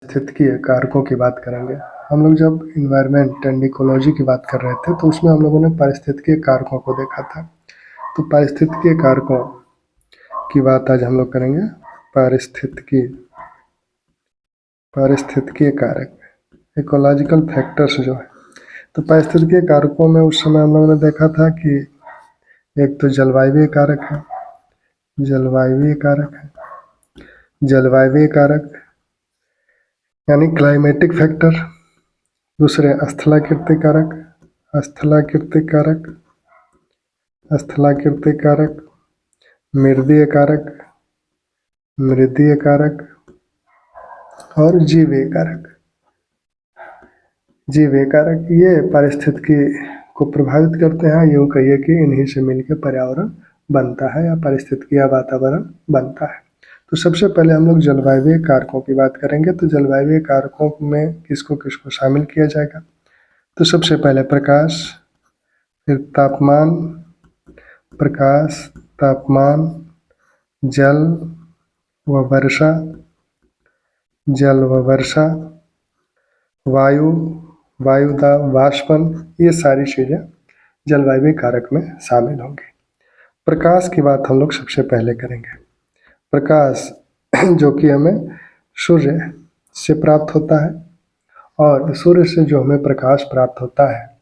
पारिस्थितिकीय कारकों की बात करेंगे। हम लोग जब इन्वायरमेंट एंड इकोलॉजी की बात कर रहे थे तो उसमें हम लोगों ने पारिस्थितिकीय कारकों को देखा था। तो पारिस्थितिकीय कारकों की बात आज हम लोग करेंगे। पारिस्थितिकीय कारक इकोलॉजिकल फैक्टर्स जो है, तो पारिस्थितिकीय कारकों में उस समय हम लोगों ने देखा था कि एक तो जलवायु कारक यानी क्लाइमेटिक फैक्टर, दूसरे स्थलाकृतिक कारक, मृदीय कारक और जीवीय कारक। ये पारिस्थितिकी को प्रभावित करते हैं। यूँ कहिए कि इन्हीं से मिलकर पर्यावरण बनता है या पारिस्थितिकी या वातावरण बनता है। तो सबसे पहले हम लोग जलवायु कारकों की बात करेंगे। तो जलवायु कारकों में किसको किसको शामिल किया जाएगा? तो सबसे पहले प्रकाश, फिर तापमान, जल व वर्षा, वायुदाब, वाष्पन, ये सारी चीज़ें जलवायु कारक में शामिल होंगी। प्रकाश की बात हम लोग सबसे पहले करेंगे। प्रकाश जो कि हमें सूर्य से प्राप्त होता है, और सूर्य से जो हमें प्रकाश प्राप्त होता है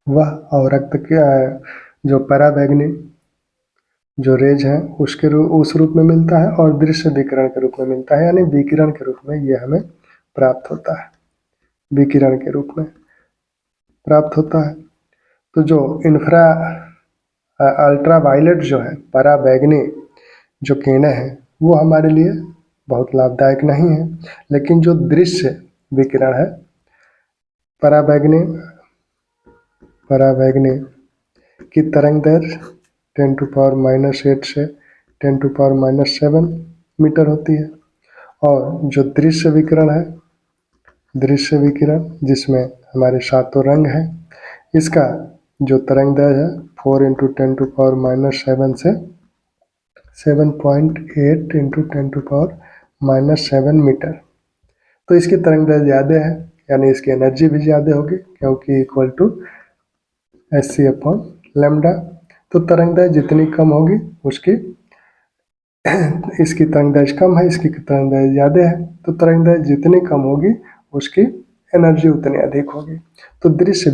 वह अवरक्त के जो पराबैंगनी जो रेज है उस रूप में मिलता है, और दृश्य विकिरण के रूप में मिलता है, यानी विकिरण के रूप में यह हमें प्राप्त होता है। विकिरण के रूप में प्राप्त होता है। तो जो अल्ट्रावायलेट जो है, पराबैंगनी जो किरणें हैं, वो हमारे लिए बहुत लाभदायक नहीं है। लेकिन जो दृश्य विकिरण है, पराबैंगनी की तरंग दैर्घ्य 10⁻⁸ से 10⁻⁷ मीटर होती है। और जो दृश्य विकिरण जिसमें हमारे 7 रंग हैं, इसका जो तरंग दैर्घ्य है 4 × 10⁻⁷ से 7.8 × 10⁻⁷ मीटर। तो इसकी तरंग दैर्घ्य ज़्यादा है, यानी इसकी एनर्जी भी ज़्यादा होगी, क्योंकि इक्वल टू hc/λ। तो तरंग दैर्घ्य जितनी कम होगी इसकी तरंग दैर्घ्य कम है, इसकी तरंग दैर्घ्य ज़्यादा है। तो तरंग दैर्घ्य जितनी कम होगी उसकी एनर्जी उतनी अधिक होगी। तो दृश्य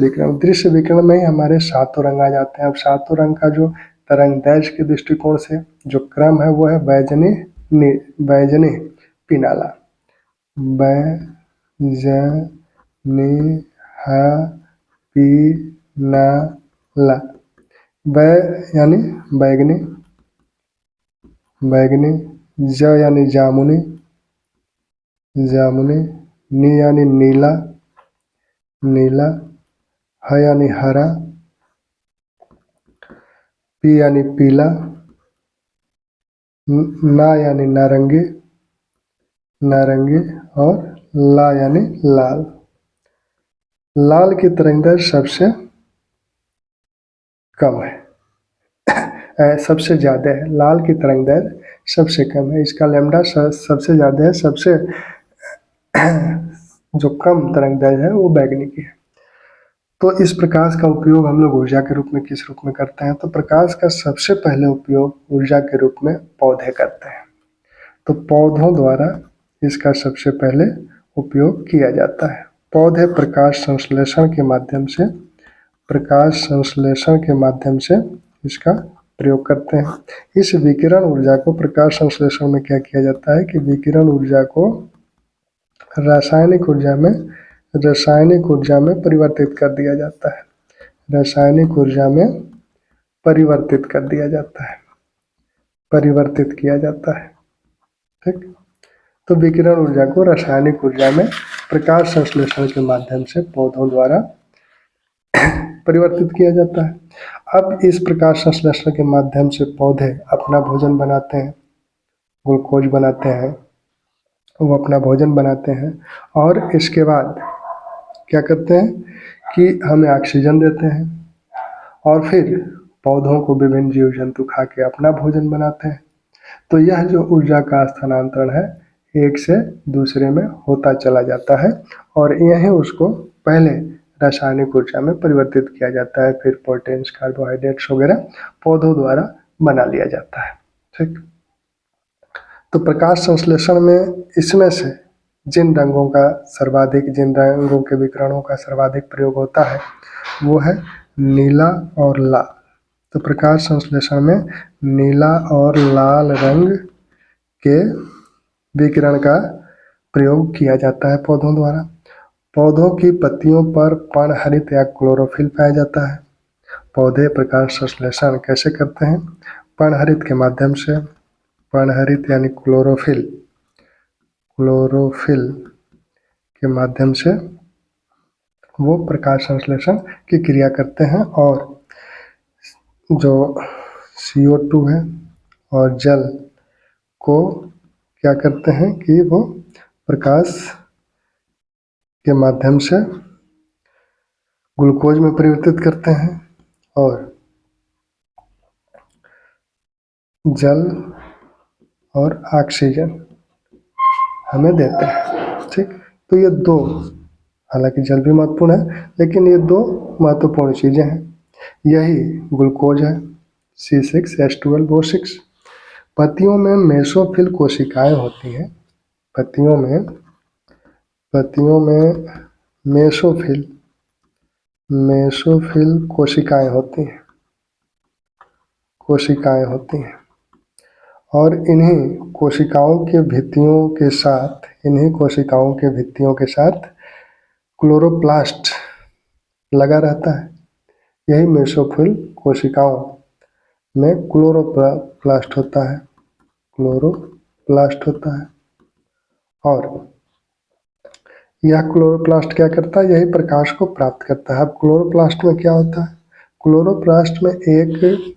विकिरण में ही हमारे 7 रंग आ जाते हैं। अब 7 रंग का जो तरंग दैर्घ्य के दृष्टिकोण से जो क्रम है वो है बैजनी पीनाला, यानी बैगनी, ज यानी जामुनी, नी यानी नीला, ह यानी हरा, पी यानी पीला, ना यानी नारंगी, और ला यानी लाल। लाल की तरंग दैर्घ्य सबसे कम है, सबसे ज़्यादा है। लाल की तरंग दैर्घ्य सबसे कम है, इसका लैम्डा सबसे ज़्यादा है। सबसे जो कम तरंग दैर्घ्य है वो बैगनी की है। तो इस प्रकाश का उपयोग हम लोग ऊर्जा के रूप में किस रूप में करते हैं? तो प्रकाश का सबसे पहले उपयोग ऊर्जा के रूप में पौधे करते हैं। तो पौधों द्वारा इसका सबसे पहले उपयोग किया जाता है। पौधे प्रकाश संश्लेषण के माध्यम से इसका प्रयोग करते हैं। इस विकिरण ऊर्जा को प्रकाश संश्लेषण में क्या किया जाता है कि विकिरण ऊर्जा को रासायनिक ऊर्जा में परिवर्तित कर दिया जाता है। परिवर्तित किया जाता है। ठीक। तो विकिरण ऊर्जा को रासायनिक ऊर्जा में प्रकाश संश्लेषण के माध्यम से पौधों द्वारा परिवर्तित किया जाता है। अब इस प्रकाश संश्लेषण के माध्यम से पौधे अपना भोजन बनाते हैं, ग्लूकोज बनाते हैं, वो अपना भोजन बनाते हैं, और इसके बाद क्या करते हैं कि हमें ऑक्सीजन देते हैं, और फिर पौधों को विभिन्न जीव जंतु खा के अपना भोजन बनाते हैं। तो यह जो ऊर्जा का स्थानांतरण है, एक से दूसरे में होता चला जाता है और यही उसको पहले रासायनिक ऊर्जा में परिवर्तित किया जाता है, फिर प्रोटीन्स, कार्बोहाइड्रेट्स वगैरह पौधों द्वारा बना लिया जाता है। ठीक, तो प्रकाश संश्लेषण में इसमें से जिन रंगों के विकिरणों का सर्वाधिक प्रयोग होता है वो है नीला और लाल। तो प्रकाश संश्लेषण में नीला और लाल रंग के विकिरण का प्रयोग किया जाता है पौधों द्वारा। पौधों की पत्तियों पर पर्णहरित या क्लोरोफिल पाया जाता है। पौधे प्रकाश संश्लेषण कैसे करते हैं? पर्णहरित के माध्यम से। पर्णहरित यानी क्लोरोफिल के माध्यम से वो प्रकाश संश्लेषण की क्रिया करते हैं और जो CO2 है और जल को क्या करते हैं कि वो प्रकाश के माध्यम से ग्लूकोज में परिवर्तित करते हैं और जल और ऑक्सीजन हमें देते हैं। ठीक, तो ये दो, हालांकि जल भी महत्वपूर्ण है लेकिन ये दो महत्वपूर्ण चीज़ें हैं। यही ग्लूकोज है C6H12O6। पत्तियों में मेसोफिल कोशिकाएं होती हैं। पत्तियों में मेसोफिल कोशिकाएं होती हैं और इन्हीं कोशिकाओं के भित्तियों के साथ क्लोरोप्लास्ट लगा रहता है। यही मेसोफिल कोशिकाओं में क्लोरोप्लास्ट होता है और यह क्लोरोप्लास्ट क्या करता है? यही प्रकाश को प्राप्त करता है। अब क्लोरोप्लास्ट में क्या होता है? क्लोरोप्लास्ट में एक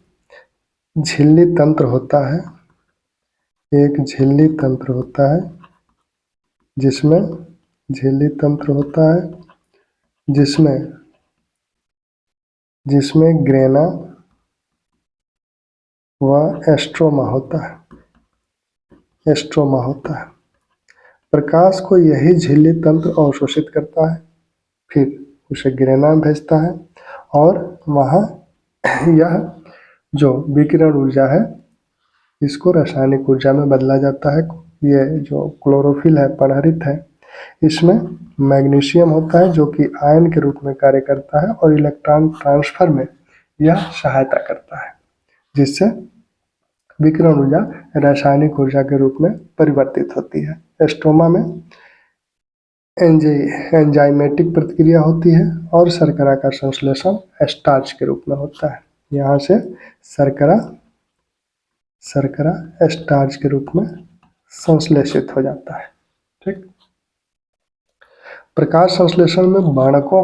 झिल्ली तंत्र होता है, जिसमें ग्रेना व एस्ट्रोमा होता है। प्रकाश को यही झिल्ली तंत्र अवशोषित करता है, फिर उसे ग्रेना में भेजता है और वहाँ यह जो विकिरण ऊर्जा है इसको रासायनिक ऊर्जा में बदला जाता है। ये जो क्लोरोफिल है, पर्णहरित है, इसमें मैग्नीशियम होता है जो कि आयन के रूप में कार्य करता है और इलेक्ट्रॉन ट्रांसफर में यह सहायता करता है, जिससे विकिरण ऊर्जा रासायनिक ऊर्जा के रूप में परिवर्तित होती है। एस्ट्रोमा में एंजाइमेटिक प्रतिक्रिया होती है और शर्करा का संश्लेषण स्टार्च के रूप में होता है। यहाँ से शर्करा स्टार्च के रूप में संश्लेषित हो जाता है। ठीक, प्रकाश संश्लेषण में वर्णकों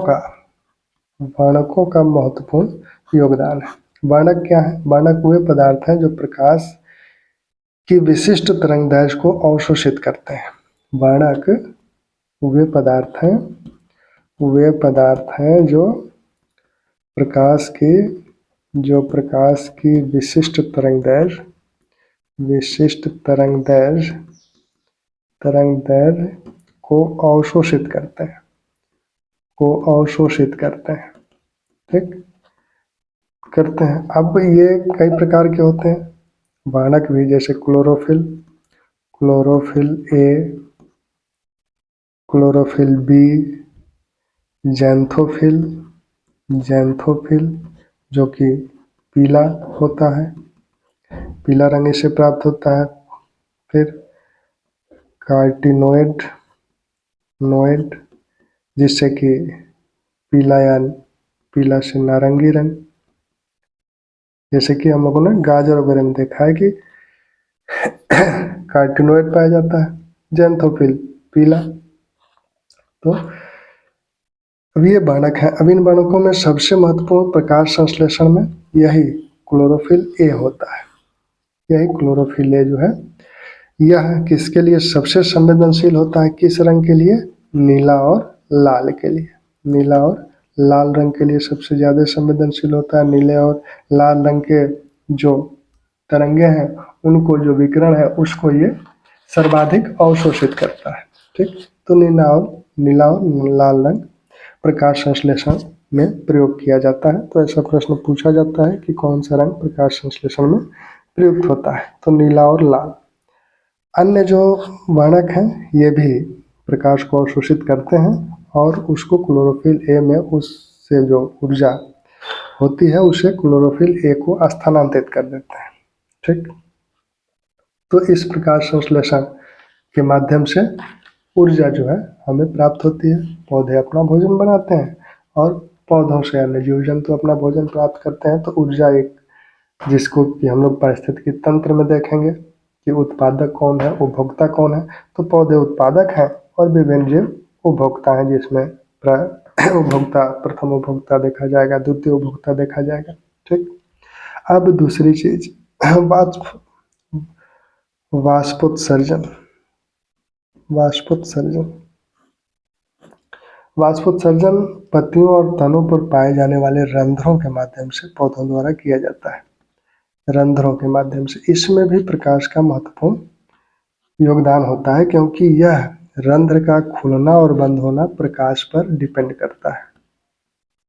का महत्वपूर्ण योगदान है। वर्णक क्या है? वर्णक वे पदार्थ हैं जो प्रकाश की विशिष्ट तरंगदैर्घ्य को अवशोषित करते हैं। वर्णक वे पदार्थ हैं जो प्रकाश की विशिष्ट तरंगदैर्घ्य को अवशोषित करते हैं। ठीक, करते हैं। अब ये कई प्रकार के होते हैं वर्णक भी, जैसे chlorophyll A, chlorophyll B, xanthophyll जो कि पीला होता है, पीला रंग इससे प्राप्त होता है। फिर कार्टिनोइड जिससे कि पीला से नारंगी रंग, जैसे कि हम लोगों ने गाजर वगैरह में देखा है कि कार्टिनोइड पाया जाता है, जैंथोफिल पीला। तो अब ये वर्णक है। अब इन वर्णकों में सबसे महत्वपूर्ण प्रकाश संश्लेषण में यही क्लोरोफिल A होता है। यही क्लोरोफिल A जो है यह किसके लिए सबसे संवेदनशील होता है? किस रंग के लिए? नीला और लाल के लिए। नीला और लाल रंग के लिए सबसे ज़्यादा संवेदनशील होता है। नीले और लाल रंग के जो तरंगे हैं उनको जो विकिरण है उसको ये सर्वाधिक अवशोषित करता है। ठीक, तो नीला और लाल रंग प्रकाश संश्लेषण में प्रयोग किया जाता है। तो ऐसा प्रश्न पूछा जाता है कि कौन सा रंग प्रकाश संश्लेषण में प्रयुक्त होता है, तो नीला और लाल। अन्य जो वर्णक हैं ये भी प्रकाश को अवशोषित करते हैं और उसको क्लोरोफिल ए में उससे जो ऊर्जा होती है उसे क्लोरोफिल ए को स्थानांतरित कर देते हैं। ठीक, तो इस प्रकाश संश्लेषण के माध्यम से ऊर्जा जो है हमें प्राप्त होती है। पौधे अपना भोजन बनाते हैं और पौधों से अन्य जीव जंतु अपना भोजन प्राप्त करते हैं। तो ऊर्जा एक, जिसको कि हम लोग पारिस्थितिकी तंत्र में देखेंगे कि उत्पादक कौन है, उपभोक्ता कौन है। तो पौधे उत्पादक हैं और विभिन्न जीव उपभोक्ता हैं, जिसमें उपभोक्ता, प्रथम उपभोक्ता देखा जाएगा, द्वितीय उपभोक्ता देखा जाएगा। ठीक, अब दूसरी चीज वाष्पोत्सर्जन। वाष्पोत्सर्जन वाष्पोत्सर्जन पत्तियों और तनों पर पाए जाने वाले रंध्रों के माध्यम से पौधों द्वारा किया जाता है। रंध्रों के माध्यम से इसमें भी प्रकाश का महत्वपूर्ण योगदान होता है, क्योंकि यह रंध्र का खुलना और बंद होना प्रकाश पर डिपेंड करता है।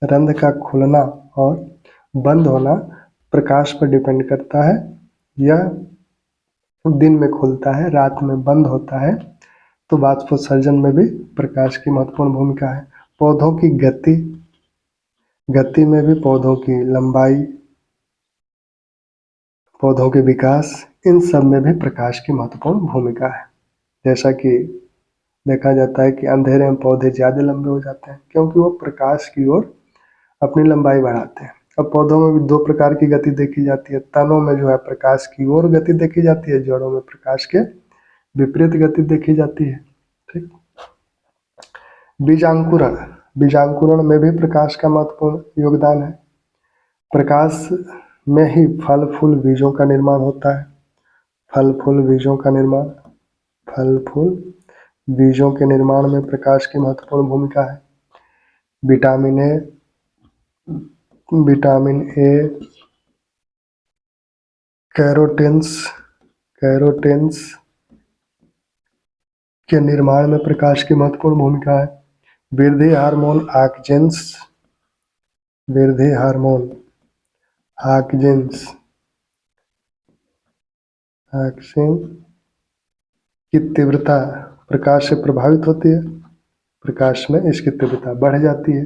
रंध्र का खुलना और बंद होना प्रकाश पर डिपेंड करता है। यह दिन में खुलता है, रात में बंद होता है। तो वाष्पोत्सर्जन में भी प्रकाश की महत्वपूर्ण भूमिका है। पौधों की गति में भी, पौधों की लंबाई, पौधों के विकास, इन सब में भी प्रकाश की महत्वपूर्ण भूमिका है। जैसा कि देखा जाता है कि अंधेरे में पौधे ज़्यादा लंबे हो जाते हैं क्योंकि वो प्रकाश की ओर अपनी लंबाई बढ़ाते हैं। अब पौधों में भी दो प्रकार की गति देखी जाती है। तनों में जो है प्रकाश की ओर गति देखी जाती है, जड़ों में प्रकाश के विपरीत गति देखी जाती है। ठीक, बीजांकुरण। बीजांकुरण में भी प्रकाश का महत्वपूर्ण योगदान है। प्रकाश में ही फल फूल बीजों का निर्माण होता है। फल फूल बीजों का निर्माण, फल फूल बीजों के निर्माण में प्रकाश की महत्वपूर्ण भूमिका है। विटामिन ए, कैरोटेन्स के निर्माण में प्रकाश की महत्वपूर्ण भूमिका है। वृद्धि हार्मोन ऑक्सिन की तीव्रता प्रकाश से प्रभावित होती है। प्रकाश में इसकी तीव्रता बढ़ जाती है।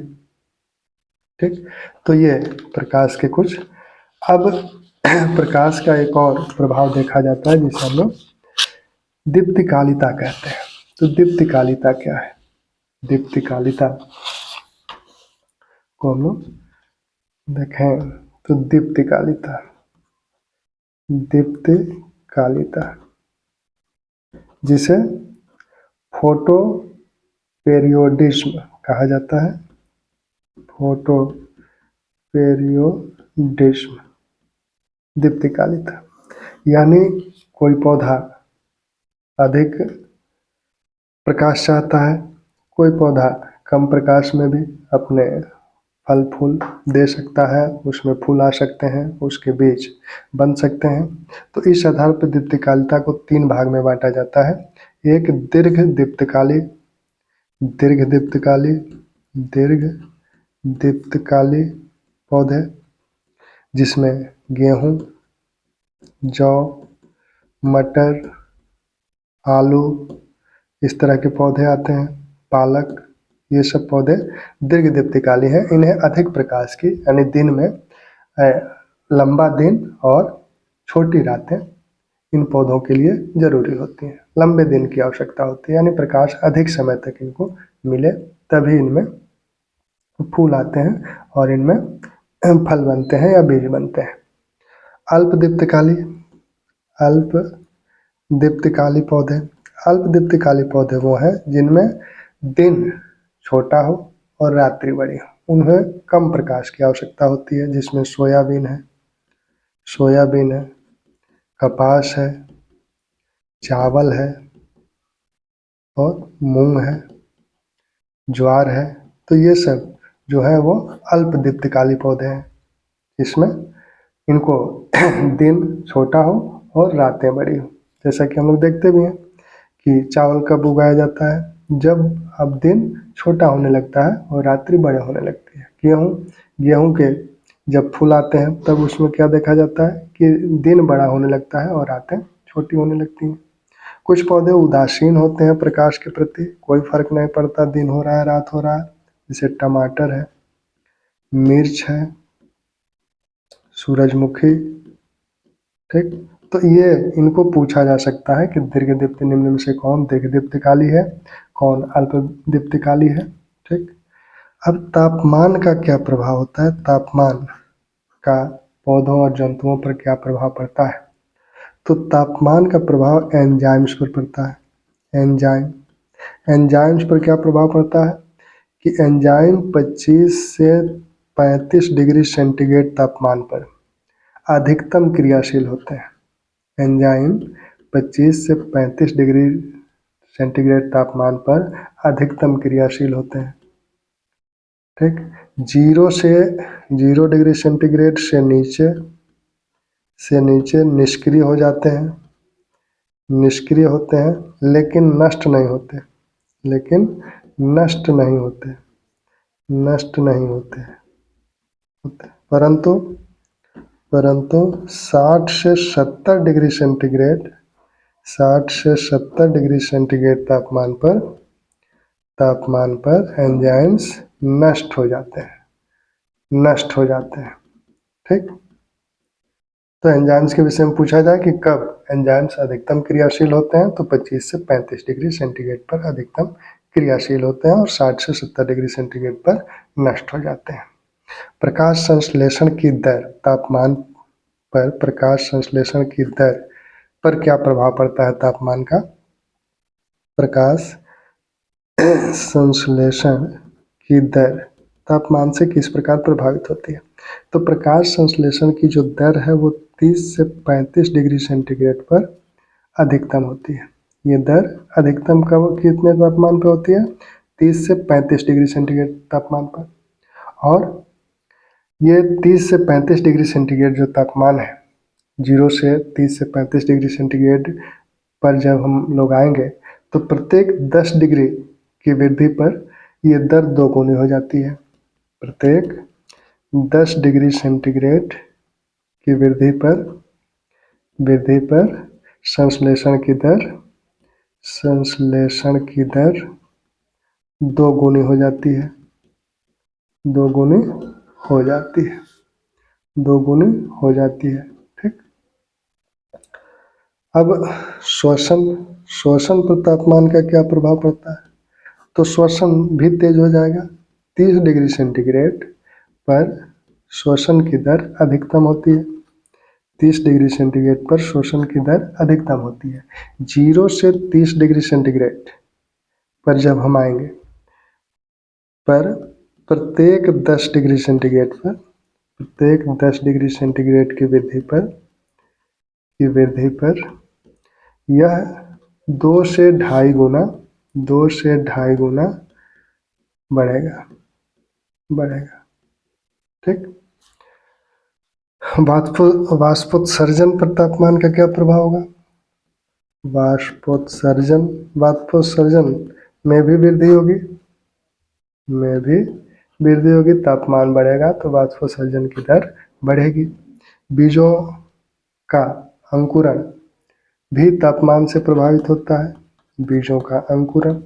ठीक, तो ये प्रकाश के कुछ। अब प्रकाश का एक और प्रभाव देखा जाता है जिसे हम लोग दीप्तिकालिता कहते हैं। तो दीप्तिकालिता क्या है? दीप्तिकालिता को हम लोग देखें तो दीप्तिकालिता जिसे फोटो पेरियोडिज्म कहा जाता है। फोटो पेरियोडिज्म, दीप्तिकालिता, यानी कोई पौधा अधिक प्रकाश चाहता है, कोई पौधा कम प्रकाश में भी अपने फल फूल दे सकता है, उसमें फूल आ सकते हैं, उसके बीज बन सकते हैं। तो इस आधार पर दीप्तिकालिता को 3 भाग में बांटा जाता है। एक दीर्घ दीप्तिकाली पौधे, जिसमें गेहूं, जौ, मटर, आलू इस तरह के पौधे आते हैं, पालक, ये सब पौधे दीर्घ दीप्तिकाली हैं। इन्हें अधिक प्रकाश की, यानी दिन में लंबा दिन और छोटी रातें इन पौधों के लिए जरूरी होती हैं। लंबे दिन की आवश्यकता होती है, यानी प्रकाश अधिक समय तक इनको मिले, तभी इनमें फूल आते हैं और इनमें फल बनते हैं या बीज बनते हैं। अल्प दीप्तिकाली पौधे वो हैं जिनमें दिन छोटा हो और रात्रि बड़ी हो। उन्हें कम प्रकाश की आवश्यकता होती है, जिसमें सोयाबीन है, कपास है, चावल है और मूंग है, ज्वार है। तो ये सब जो है वो अल्प दीप्तिकाली पौधे हैं, इसमें इनको दिन छोटा हो और रातें बड़ी हो। जैसा कि हम लोग देखते भी हैं कि चावल कब उगाया जाता है? जब अब दिन छोटा होने लगता है और रात्रि बड़े होने लगती है। गेहूँ के जब फूल आते हैं तब उसमें क्या देखा जाता है कि दिन बड़ा होने लगता है और रातें छोटी होने लगती हैं। कुछ पौधे उदासीन होते हैं प्रकाश के प्रति, कोई फर्क नहीं पड़ता दिन हो रहा है रात हो रहा है, जैसे टमाटर है, मिर्च है, सूरजमुखी। ठीक, तो ये इनको पूछा जा सकता है कि दीर्घदीप्ति निम्न में से कौन दीर्घदीप्तिकाली है, कौन अल्पदीप्तिकाली है। ठीक, अब तापमान का क्या प्रभाव होता है? तापमान का पौधों और जंतुओं पर क्या प्रभाव पड़ता है? तो तापमान का प्रभाव एंजाइम्स पर पड़ता है। एंजाइम्स पर क्या प्रभाव पड़ता है कि एंजाइम 25 से 35 डिग्री सेंटीग्रेड तापमान पर अधिकतम क्रियाशील होते हैं। एंजाइम 25 से 35 डिग्री सेंटीग्रेड तापमान पर अधिकतम क्रियाशील होते हैं। ठीक, 0 डिग्री सेंटीग्रेड से नीचे निष्क्रिय हो जाते हैं, निष्क्रिय होते हैं लेकिन नष्ट नहीं होते, नष्ट नहीं होते, परंतु 60 से 70 डिग्री सेंटीग्रेड तापमान पर एंजाइम्स नष्ट हो जाते हैं। ठीक, तो एंजाइम्स के विषय में पूछा जाए कि कब एंजाइम्स अधिकतम क्रियाशील होते हैं, तो 25 से 35 डिग्री सेंटीग्रेड पर अधिकतम क्रियाशील होते हैं और 60 से 70 डिग्री सेंटीग्रेड पर नष्ट हो जाते हैं। प्रकाश संश्लेषण की दर, तापमान पर प्रकाश संश्लेषण की दर पर क्या प्रभाव पड़ता है? तापमान का प्रकाश संश्लेषण की दर तापमान से किस प्रकार प्रभावित होती है? तो प्रकाश संश्लेषण की जो दर है वो 30 से 35 डिग्री सेंटीग्रेड पर अधिकतम होती है। ये दर अधिकतम कब कितने तापमान पर होती है? 30 से 35 डिग्री सेंटीग्रेड तापमान पर। और ये 30 से 35 डिग्री सेंटीग्रेड जो तापमान है, 0 से 30 से 35 डिग्री सेंटीग्रेड पर जब हम लोग आएंगे तो प्रत्येक 10 डिग्री की वृद्धि पर ये दर दोगुनी हो जाती है। प्रत्येक 10 डिग्री सेंटीग्रेड की वृद्धि पर संश्लेषण की दर दोगुनी हो जाती है, ठीक। अब श्वसन पर तापमान का क्या प्रभाव पड़ता है? तो श्वसन भी तेज हो जाएगा। 30 डिग्री सेंटीग्रेड पर श्वसन की दर अधिकतम होती है। 30 डिग्री सेंटीग्रेड पर श्वसन की दर अधिकतम होती है। 0 से 30 डिग्री सेंटीग्रेड पर जब हम आएंगे, पर प्रत्येक 10 डिग्री सेंटीग्रेड की वृद्धि पर यह 2 से ढाई गुना बढ़ेगा, ठीक। वाष्पोत्सर्जन पर तापमान का क्या प्रभाव होगा? वाष्पोत्सर्जन में भी वृद्धि होगी, तापमान बढ़ेगा तो वाष्पोत्सर्जन की दर बढ़ेगी। बीजों का अंकुरण भी तापमान से प्रभावित होता है। बीजों का अंकुरण,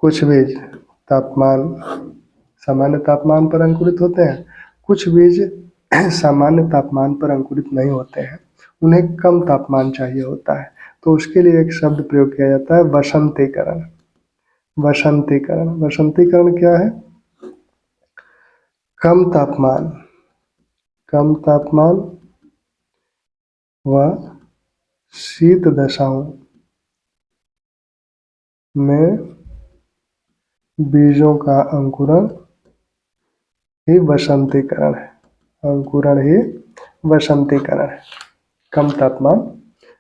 कुछ बीज सामान्य तापमान पर अंकुरित होते हैं, कुछ बीज सामान्य तापमान पर अंकुरित नहीं होते हैं, उन्हें कम तापमान चाहिए होता है, तो उसके लिए एक शब्द प्रयोग किया जाता है, वसंतीकरण। वसंतीकरण क्या है? कम तापमान व शीत दशाओं में बीजों का अंकुरण ही वसंतीकरण है। कम तापमान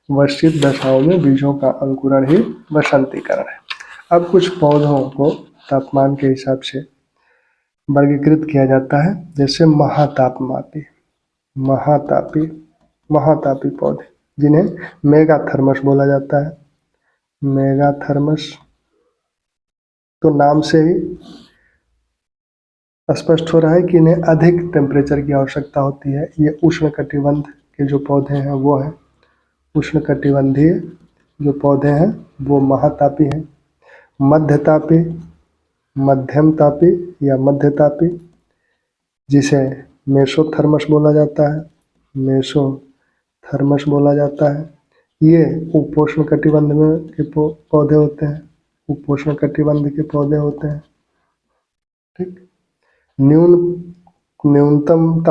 व शीत दशाओं में बीजों का अंकुरण ही वसंतीकरण है। अब कुछ पौधों को तापमान के हिसाब से वर्गीकृत किया जाता है, जैसे महातापी पौधे, जिन्हें मेगाथर्मस बोला जाता है। मेगाथर्मस। तो नाम से ही स्पष्ट हो रहा है कि इन्हें अधिक टेम्परेचर की आवश्यकता होती है। ये उष्णकटिबंध के जो पौधे हैं वो हैं उष्णकटिबंधीय जो पौधे हैं वो महातापी हैं। मध्यतापी, मध्यम तापी या मध्यतापी, जिसे मेसोथर्मस बोला जाता है, मेसोथर्मस बोला जाता है। ये उपोष्ण कटिबंध में के पौधे होते हैं, उपोष्ण कटिबंध के पौधे होते हैं। ठीक। न्यूनतम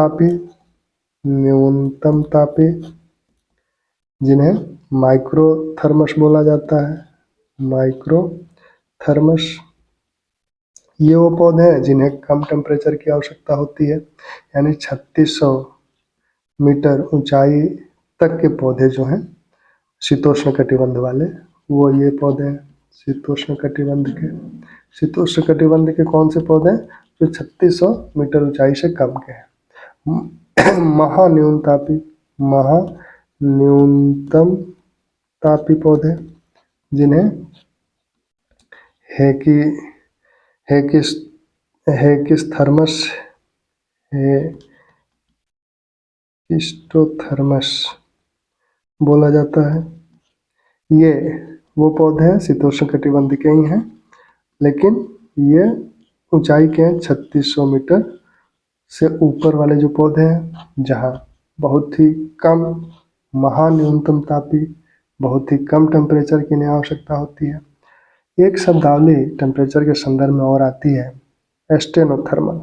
तापी जिन्हें माइक्रोथर्मस बोला जाता है, माइक्रोथर्मस। ये वो पौधे हैं जिन्हें कम टेम्परेचर की आवश्यकता होती है, यानी 3600 मीटर ऊंचाई तक के पौधे जो हैं शीतोष्ण कटिबंध वाले, वो ये पौधे हैं शीतोष्ण कटिबंध के। शीतोष्ण कटिबंध के कौन से पौधे हैं? जो 3600 मीटर ऊंचाई से कम के हैं। महान्यूनतम तापी पौधे जिन्हें हेकिस्थर्मस बोला जाता है। ये वो पौधे हैं शीतोष्ण कटिबंध के ही हैं, लेकिन ये ऊंचाई के हैं 3600 मीटर से ऊपर वाले जो पौधे हैं, जहाँ बहुत ही कम महान्यूनतम तापी, बहुत ही कम टेम्परेचर की इन्हें आवश्यकता होती है। एक शब्दावली टेम्परेचर के संदर्भ में और आती है, एस्टेनोथर्मल।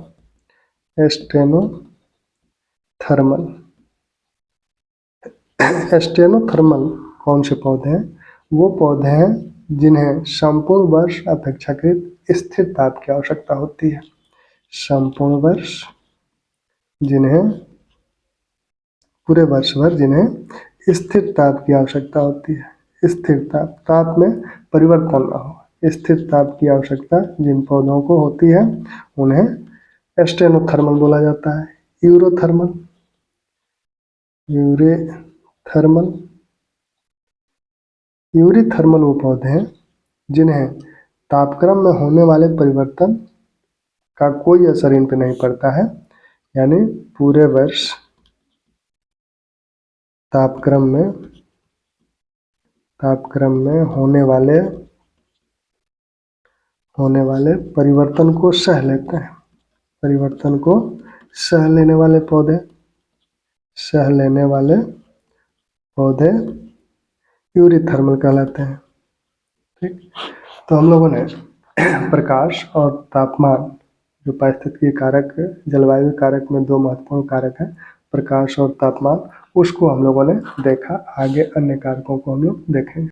एस्टेनोथर्मल कौन से पौधे हैं? वो पौधे हैं जिन्हें संपूर्ण वर्ष अपेक्षाकृत स्थिर ताप की आवश्यकता होती है। संपूर्ण वर्ष जिन्हें पूरे वर्ष भर जिन्हें स्थिर ताप की आवश्यकता होती है। स्थिर ताप में परिवर्तन न हो, स्थिर ताप की आवश्यकता जिन पौधों को होती है उन्हें एस्टेनोथर्मल बोला जाता है। यूरीथर्मल वो पौधे हैं जिन्हें तापक्रम में होने वाले परिवर्तन का कोई असर इन पर नहीं पड़ता है, यानी पूरे वर्ष तापक्रम में होने वाले परिवर्तन को सह लेते हैं। परिवर्तन को सह लेने वाले पौधे यूरीथर्मल कहलाते हैं। ठीक। तो हम लोगों ने प्रकाश और तापमान, जो पारिस्थितिकी कारक, जलवायु कारक में दो महत्वपूर्ण कारक हैं, प्रकाश और तापमान, उसको हम लोगों ने देखा। आगे अन्य कारकों को हम लोग देखेंगे।